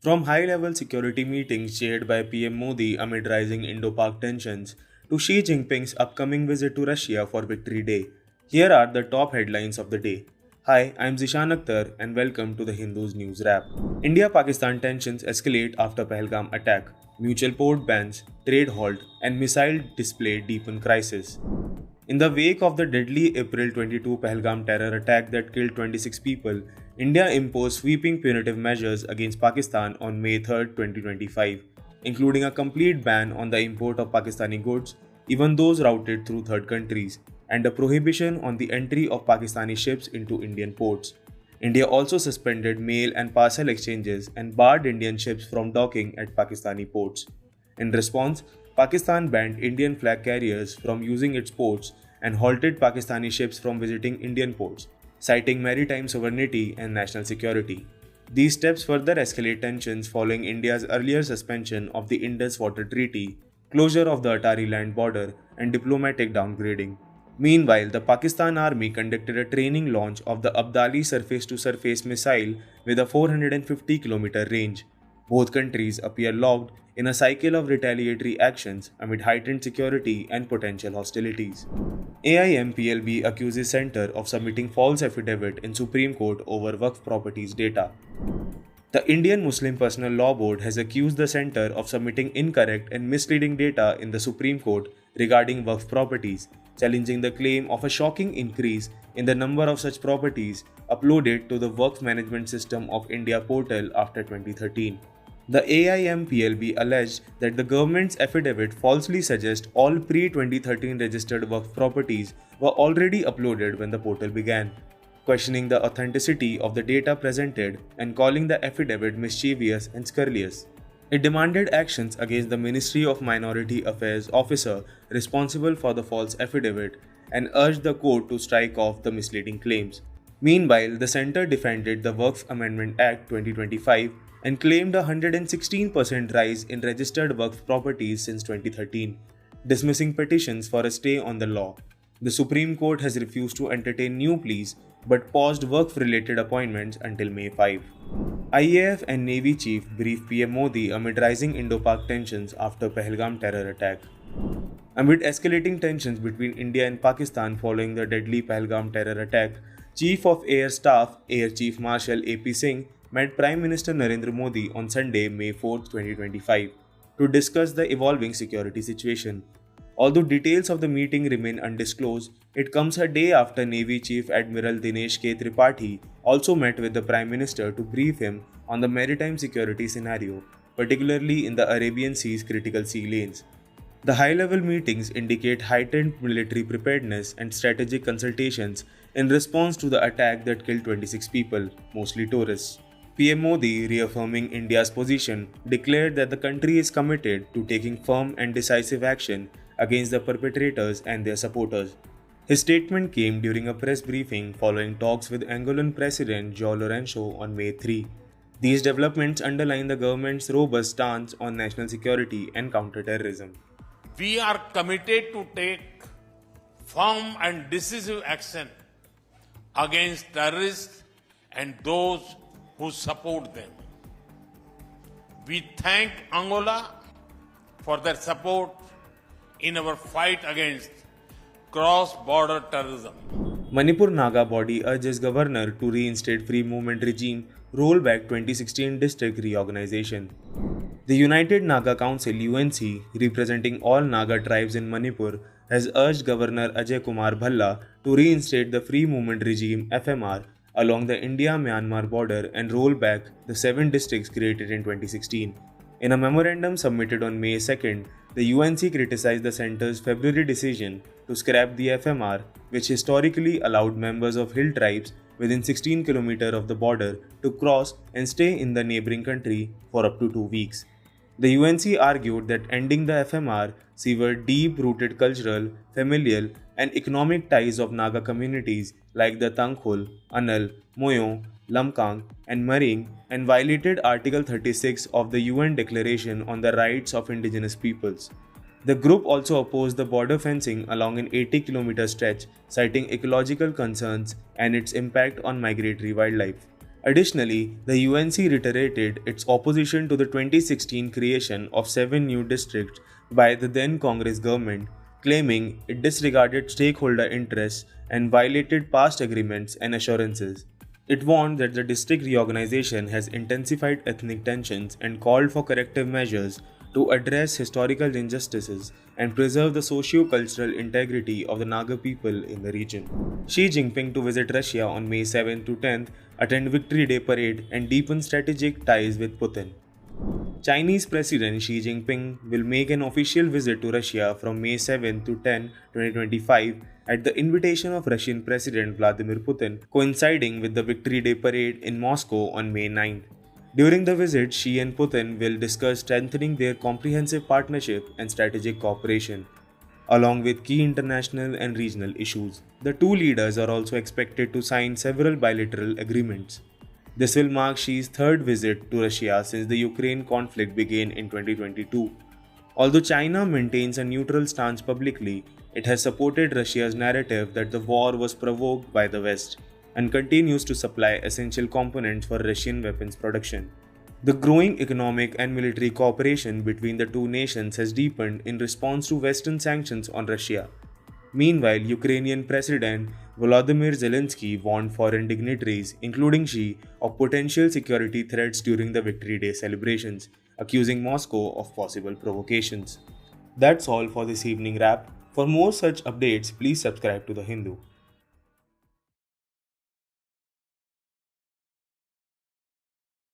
From high-level security meetings chaired by PM Modi amid rising Indo-Pak tensions to Xi Jinping's upcoming visit to Russia for Victory Day, here are the top headlines of the day. Hi, I'm Zishan Akhtar and welcome to the Hindu's News Wrap. India-Pakistan tensions escalate after Pahalgam attack. Mutual port bans, trade halt, and missile display deepen crisis. In the wake of the deadly April 22 Pahalgam terror attack that killed 26 people, India imposed sweeping punitive measures against Pakistan on May 3, 2025, including a complete ban on the import of Pakistani goods, even those routed through third countries, and a prohibition on the entry of Pakistani ships into Indian ports. India also suspended mail and parcel exchanges and barred Indian ships from docking at Pakistani ports. In response, Pakistan banned Indian flag carriers from using its ports and halted Pakistani ships from visiting Indian ports, citing maritime sovereignty and national security. These steps further escalate tensions following India's earlier suspension of the Indus Water Treaty, closure of the Atari land border, and diplomatic downgrading. Meanwhile, the Pakistan Army conducted a training launch of the Abdali surface-to-surface missile with a 450-kilometer range. Both countries appear locked in a cycle of retaliatory actions amid heightened security and potential hostilities. AIMPLB accuses Center of submitting false affidavit in Supreme Court over Waqf properties data. The Indian Muslim Personal Law Board has accused the Center of submitting incorrect and misleading data in the Supreme Court regarding Waqf properties, challenging the claim of a shocking increase in the number of such properties uploaded to the Waqf Management System of India portal after 2013. The AIMPLB alleged that the government's affidavit falsely suggests all pre-2013 registered Waqf properties were already uploaded when the portal began, questioning the authenticity of the data presented and calling the affidavit mischievous and scurrilous. It demanded actions against the Ministry of Minority Affairs officer responsible for the false affidavit and urged the court to strike off the misleading claims. Meanwhile, the centre defended the Waqf Amendment Act 2025 and claimed a 116% rise in registered Waqf properties since 2013, dismissing petitions for a stay on the law. The Supreme Court has refused to entertain new pleas but paused Waqf-related appointments until May 5. IAF and Navy Chief brief PM Modi amid rising Indo-Pak tensions after Pahalgam terror attack. Amid escalating tensions between India and Pakistan following the deadly Pahalgam terror attack, Chief of Air Staff Air Chief Marshal AP Singh met Prime Minister Narendra Modi on Sunday, May 4, 2025, to discuss the evolving security situation. Although details of the meeting remain undisclosed, it comes a day after Navy Chief Admiral Dinesh K. Tripathi also met with the Prime Minister to brief him on the maritime security scenario, particularly in the Arabian Sea's critical sea lanes. The high-level meetings indicate heightened military preparedness and strategic consultations in response to the attack that killed 26 people, mostly tourists. PM Modi, reaffirming India's position, declared that the country is committed to taking firm and decisive action against the perpetrators and their supporters. His statement came during a press briefing following talks with Angolan President João Lourenço on May 3. These developments underline the government's robust stance on national security and counter-terrorism. We are committed to take firm and decisive action against terrorists and those who support them. We thank Angola for their support in our fight against cross-border terrorism. Manipur Naga body urges governor to reinstate free movement regime, rollback 2016 district reorganization. The United Naga Council UNC, representing all Naga tribes in Manipur, has urged Governor Ajay Kumar Bhalla to reinstate the free movement regime FMR along the India-Myanmar border and roll back the 7 districts created in 2016. In a memorandum submitted on May 2nd, the UNC criticized the centre's February decision to scrap the FMR, which historically allowed members of hill tribes within 16 km of the border to cross and stay in the neighboring country for up to 2 weeks. The UNC argued that ending the FMR severed deep-rooted cultural, familial, and economic ties of Naga communities like the Tangkhul, Anal, Moyo, Lamkang, and Maring and violated Article 36 of the UN Declaration on the Rights of Indigenous Peoples. The group also opposed the border fencing along an 80-kilometer stretch, citing ecological concerns and its impact on migratory wildlife. Additionally, the UNC reiterated its opposition to the 2016 creation of 7 new districts by the then Congress government, claiming it disregarded stakeholder interests and violated past agreements and assurances. It warned that the district reorganization has intensified ethnic tensions and called for corrective measures to address historical injustices and preserve the socio-cultural integrity of the Naga people in the region. Xi Jinping to visit Russia on May 7 to 10th, attend Victory Day parade and deepen strategic ties with Putin. Chinese President Xi Jinping will make an official visit to Russia from May 7 to 10, 2025 at the invitation of Russian President Vladimir Putin, coinciding with the Victory Day parade in Moscow on May 9. During the visit, Xi and Putin will discuss strengthening their comprehensive partnership and strategic cooperation, along with key international and regional issues. The two leaders are also expected to sign several bilateral agreements. This will mark Xi's third visit to Russia since the Ukraine conflict began in 2022. Although China maintains a neutral stance publicly, it has supported Russia's narrative that the war was provoked by the West and continues to supply essential components for Russian weapons production. The growing economic and military cooperation between the two nations has deepened in response to Western sanctions on Russia. Meanwhile, Ukrainian President Volodymyr Zelensky warned foreign dignitaries, including Xi, of potential security threats during the Victory Day celebrations, accusing Moscow of possible provocations. That's all for this evening wrap. For more such updates, please subscribe to The Hindu.